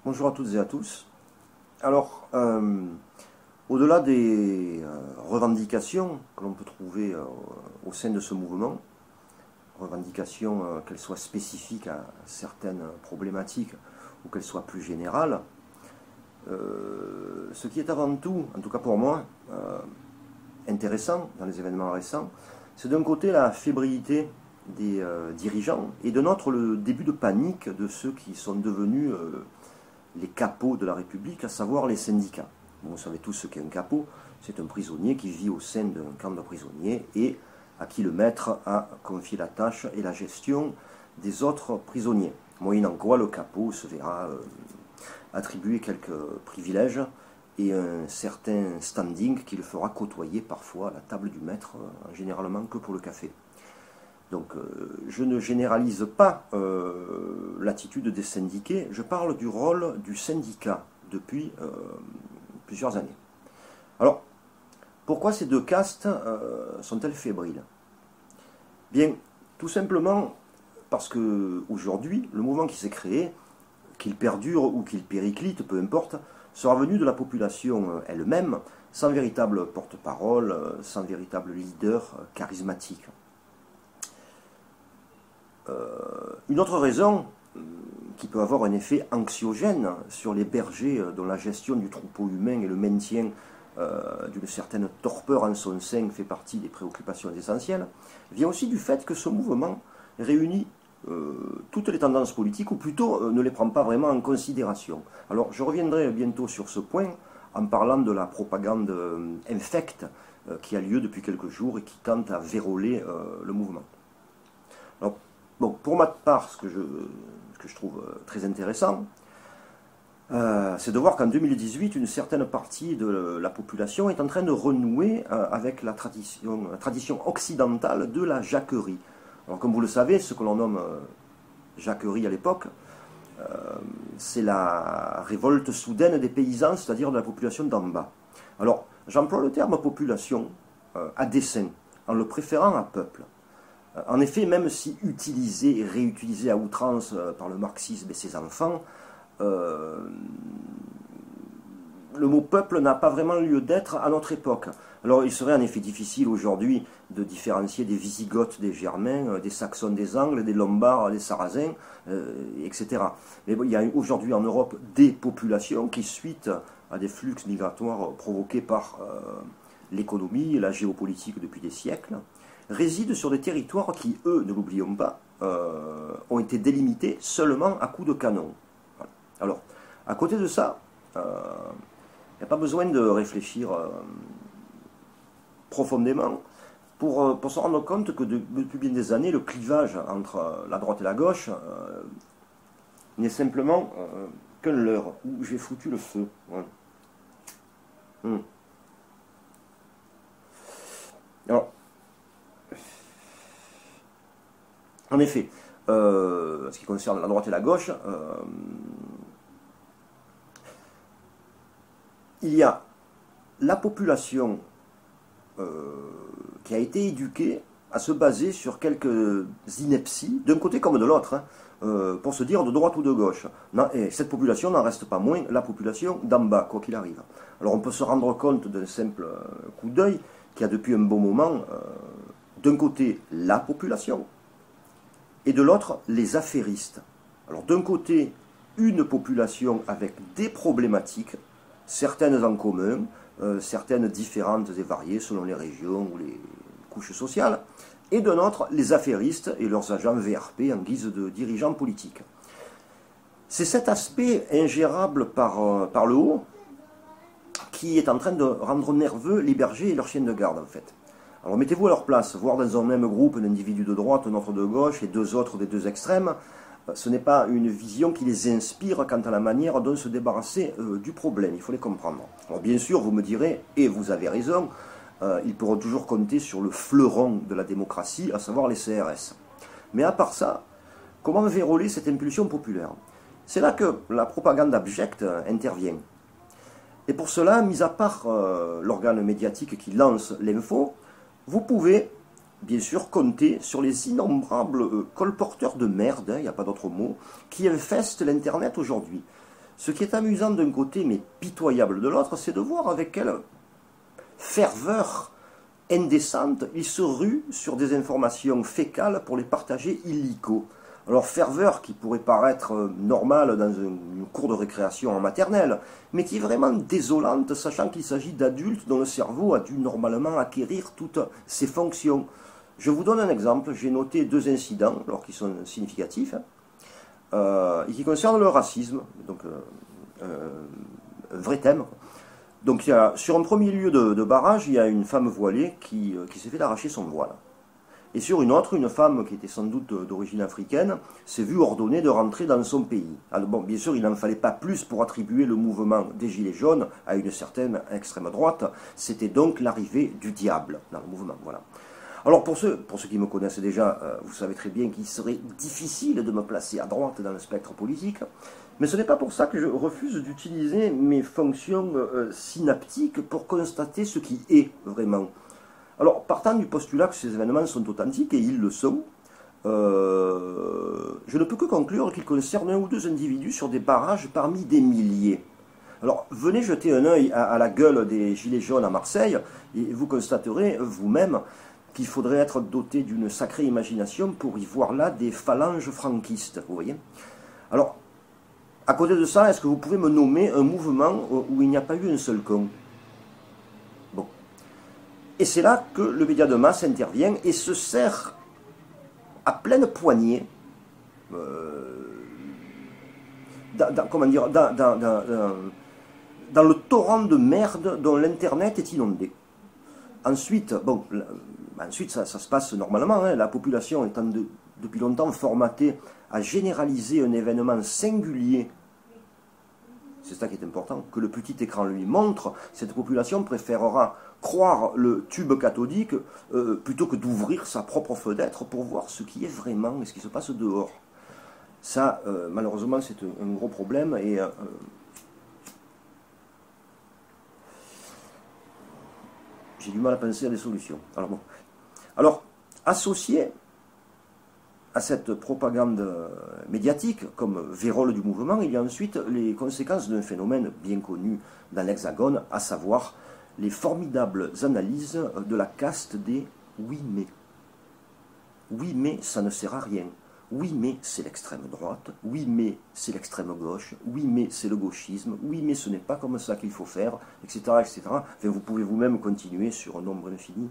Bonjour à toutes et à tous. Alors, au-delà des revendications que l'on peut trouver au sein de ce mouvement, revendications qu'elles soient spécifiques à certaines problématiques ou qu'elles soient plus générales, ce qui est avant tout, en tout cas pour moi, intéressant dans les événements récents, c'est d'un côté la fébrilité des dirigeants et de l'autre le début de panique de ceux qui sont devenus les capots de la République, à savoir les syndicats. Vous savez tous ce qu'est un capot, c'est un prisonnier qui vit au sein d'un camp de prisonniers et à qui le maître a confié la tâche et la gestion des autres prisonniers. Moyennant quoi le capot se verra attribuer quelques privilèges et un certain standing qui le fera côtoyer parfois à la table du maître, généralement que pour le café. Donc je ne généralise pas l'attitude des syndiqués, je parle du rôle du syndicat depuis plusieurs années. Alors, pourquoi ces deux castes sont-elles fébriles? Bien, tout simplement parce qu'aujourd'hui, le mouvement qui s'est créé, qu'il perdure ou qu'il périclite, peu importe, sera venu de la population elle-même, sans véritable porte-parole, sans véritable leader charismatique. Une autre raison qui peut avoir un effet anxiogène sur les bergers dont la gestion du troupeau humain et le maintien d'une certaine torpeur en son sein fait partie des préoccupations essentielles, vient aussi du fait que ce mouvement réunit toutes les tendances politiques, ou plutôt ne les prend pas vraiment en considération. Alors je reviendrai bientôt sur ce point en parlant de la propagande infecte qui a lieu depuis quelques jours et qui tente à verrouiller le mouvement. Alors, bon, pour ma part, ce que je trouve très intéressant, c'est de voir qu'en 2018, une certaine partie de la population est en train de renouer avec la tradition occidentale de la jacquerie. Alors, comme vous le savez, ce que l'on nomme jacquerie à l'époque, c'est la révolte soudaine des paysans, c'est-à-dire de la population d'en bas. Alors, j'emploie le terme population à dessein, en le préférant à peuple. En effet, même si utilisé et réutilisé à outrance par le marxisme et ses enfants, le mot peuple n'a pas vraiment lieu d'être à notre époque. Alors il serait en effet difficile aujourd'hui de différencier des Wisigoths des Germains, des Saxons des Angles, des Lombards des Sarrasins, etc. Mais bon, il y a aujourd'hui en Europe des populations qui, suite à des flux migratoires provoqués par l'économie et la géopolitique depuis des siècles, résident sur des territoires qui, eux, ne l'oublions pas, ont été délimités seulement à coups de canon. Voilà. Alors, à côté de ça, il n'y a pas besoin de réfléchir profondément pour se rendre compte que depuis bien des années, le clivage entre la droite et la gauche n'est simplement qu'un leurre, où j'ai foutu le feu. Voilà. Alors, en effet, en ce qui concerne la droite et la gauche, il y a la population qui a été éduquée à se baser sur quelques inepties, d'un côté comme de l'autre, pour se dire de droite ou de gauche. Et cette population n'en reste pas moins la population d'en bas, quoi qu'il arrive. Alors on peut se rendre compte d'un simple coup d'œil qu'il y a depuis un bon moment, d'un côté, la population, et de l'autre, les affairistes. Alors d'un côté, une population avec des problématiques, certaines en commun, certaines différentes et variées selon les régions ou les couches sociales, et de l'autre, les affairistes et leurs agents VRP en guise de dirigeants politiques. C'est cet aspect ingérable par le haut qui est en train de rendre nerveux les bergers et leurs chiens de garde, en fait. Alors mettez-vous à leur place, voir dans un même groupe un individu de droite, un autre de gauche et deux autres des deux extrêmes, ce n'est pas une vision qui les inspire quant à la manière dont se débarrasser du problème, il faut les comprendre. Alors bien sûr, vous me direz, et vous avez raison, ils pourront toujours compter sur le fleuron de la démocratie, à savoir les CRS. Mais à part ça, comment verrouiller cette impulsion populaire? C'est là que la propagande abjecte intervient. Et pour cela, mis à part l'organe médiatique qui lance l'info, vous pouvez, bien sûr, compter sur les innombrables colporteurs de merde, il n'y a pas d'autre mot, qui infestent l'Internet aujourd'hui. Ce qui est amusant d'un côté, mais pitoyable de l'autre, c'est de voir avec quelle ferveur indécente il se rue sur des informations fécales pour les partager illico. Alors ferveur qui pourrait paraître normale dans une cour de récréation en maternelle, mais qui est vraiment désolante, sachant qu'il s'agit d'adultes dont le cerveau a dû normalement acquérir toutes ses fonctions. Je vous donne un exemple, j'ai noté 2 incidents, alors qui sont significatifs, et qui concernent le racisme, donc un vrai thème. Donc sur un premier lieu de barrage, il y a une femme voilée qui s'est fait arracher son voile. Et sur une autre, une femme qui était sans doute d'origine africaine s'est vue ordonnée de rentrer dans son pays. Alors bon, bien sûr, il n'en fallait pas plus pour attribuer le mouvement des Gilets jaunes à une certaine extrême droite. C'était donc l'arrivée du diable dans le mouvement. Voilà. Alors pour ceux qui me connaissent déjà, vous savez très bien qu'il serait difficile de me placer à droite dans le spectre politique, mais ce n'est pas pour ça que je refuse d'utiliser mes fonctions synaptiques pour constater ce qui est vraiment. Alors, partant du postulat que ces événements sont authentiques, et ils le sont, je ne peux que conclure qu'ils concernent 1 ou 2 individus sur des barrages parmi des milliers. Alors, venez jeter un œil à la gueule des Gilets jaunes à Marseille, et vous constaterez vous-même qu'il faudrait être doté d'une sacrée imagination pour y voir là des phalanges franquistes, vous voyez. Alors, à côté de ça, est-ce que vous pouvez me nommer un mouvement où il n'y a pas eu un seul con? Bon. Et c'est là que le média de masse intervient et se sert à pleine poignée dans le torrent de merde dont l'Internet est inondé. Ensuite, ça se passe normalement, hein, la population étant depuis longtemps formatée à généraliser un événement singulier. C'est ça qui est important, que le petit écran lui montre, cette population préférera croire le tube cathodique plutôt que d'ouvrir sa propre fenêtre pour voir ce qui est vraiment et ce qui se passe dehors. Ça, malheureusement, c'est un gros problème et j'ai du mal à penser à des solutions. Alors, associé à cette propagande médiatique, comme vérole du mouvement, il y a ensuite les conséquences d'un phénomène bien connu dans l'Hexagone, à savoir les formidables analyses de la caste des « oui mais ». Oui mais ça ne sert à rien. Oui mais c'est l'extrême droite. Oui mais c'est l'extrême gauche. Oui mais c'est le gauchisme. Oui mais ce n'est pas comme ça qu'il faut faire, etc. etc. Enfin, vous pouvez vous-même continuer sur un nombre infini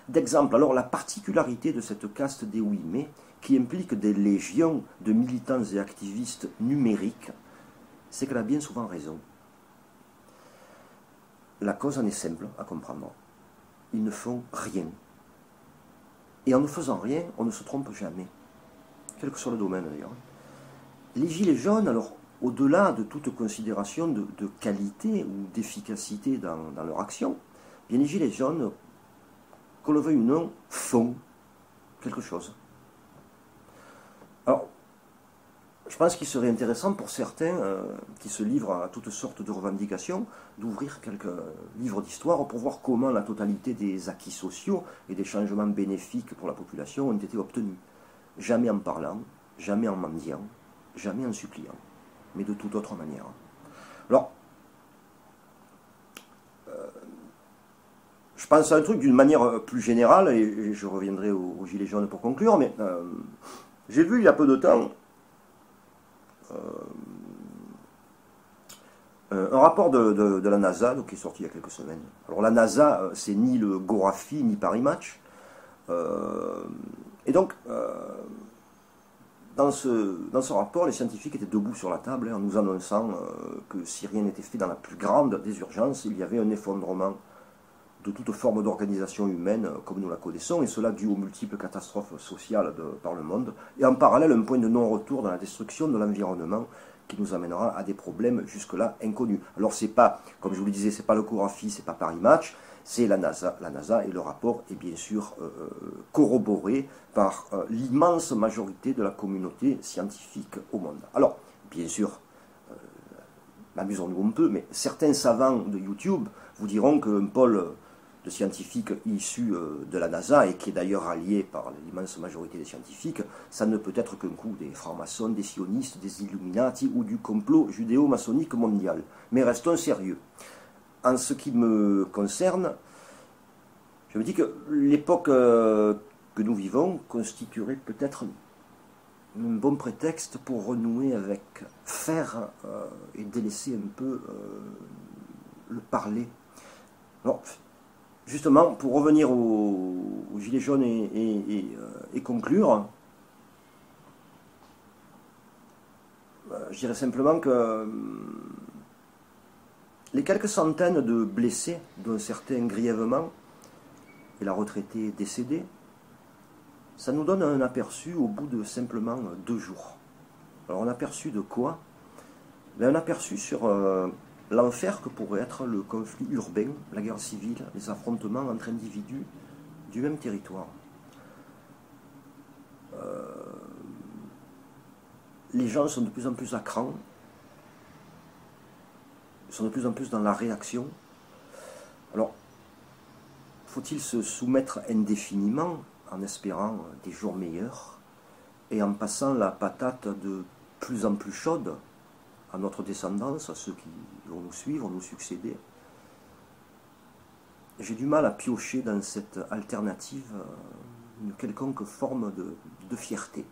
d'exemples. Alors la particularité de cette caste des oui mais, qui implique des légions de militants et activistes numériques, c'est qu'elle a bien souvent raison. La cause en est simple à comprendre. Ils ne font rien. Et en ne faisant rien, on ne se trompe jamais. Quel que soit le domaine d'ailleurs. Les Gilets jaunes, alors, au-delà de toute considération de qualité ou d'efficacité dans leur action, bien les Gilets jaunes, qu'on le veuille ou non, font quelque chose. Alors, je pense qu'il serait intéressant pour certains qui se livrent à toutes sortes de revendications d'ouvrir quelques livres d'histoire pour voir comment la totalité des acquis sociaux et des changements bénéfiques pour la population ont été obtenus. Jamais en parlant, jamais en mendiant, jamais en suppliant, mais de toute autre manière. Alors, je pense à un truc d'une manière plus générale, et je reviendrai aux Gilets jaunes pour conclure, mais j'ai vu il y a peu de temps un rapport de la NASA, donc, qui est sorti il y a quelques semaines. Alors la NASA, c'est ni le Gorafi, ni Paris Match. Et donc, dans ce rapport, les scientifiques étaient debout sur la table en nous annonçant que si rien n'était fait dans la plus grande des urgences, il y avait un effondrement de toute forme d'organisation humaine comme nous la connaissons, et cela dû aux multiples catastrophes sociales par le monde, et en parallèle un point de non-retour dans la destruction de l'environnement qui nous amènera à des problèmes jusque-là inconnus. Alors c'est pas, comme je vous le disais, c'est pas le Gorafi, c'est pas Paris Match, c'est la NASA. La NASA, et le rapport est bien sûr corroboré par l'immense majorité de la communauté scientifique au monde. Alors, bien sûr, amusons-nous un peu, mais certains savants de YouTube vous diront qu'un pôle de scientifiques issus de la NASA, et qui est d'ailleurs allié par l'immense majorité des scientifiques, ça ne peut être qu'un coup des francs-maçons, des sionistes, des Illuminati ou du complot judéo-maçonnique mondial. Mais restons sérieux. En ce qui me concerne, je me dis que l'époque que nous vivons constituerait peut-être un bon prétexte pour renouer avec faire et délaisser un peu le parler. Alors, justement, pour revenir aux Gilets jaunes et conclure, je dirais simplement que les quelques centaines de blessés, dont certains grièvement, et la retraitée décédée, ça nous donne un aperçu au bout de simplement 2 jours. Alors un aperçu de quoi? Un aperçu sur l'enfer que pourrait être le conflit urbain, la guerre civile, les affrontements entre individus du même territoire. Les gens sont de plus en plus à cran, sont de plus en plus dans la réaction. Alors, faut-il se soumettre indéfiniment en espérant des jours meilleurs et en passant la patate de plus en plus chaude à notre descendance, à ceux qui vont nous suivre, vont nous succéder? J'ai du mal à piocher dans cette alternative une quelconque forme de fierté.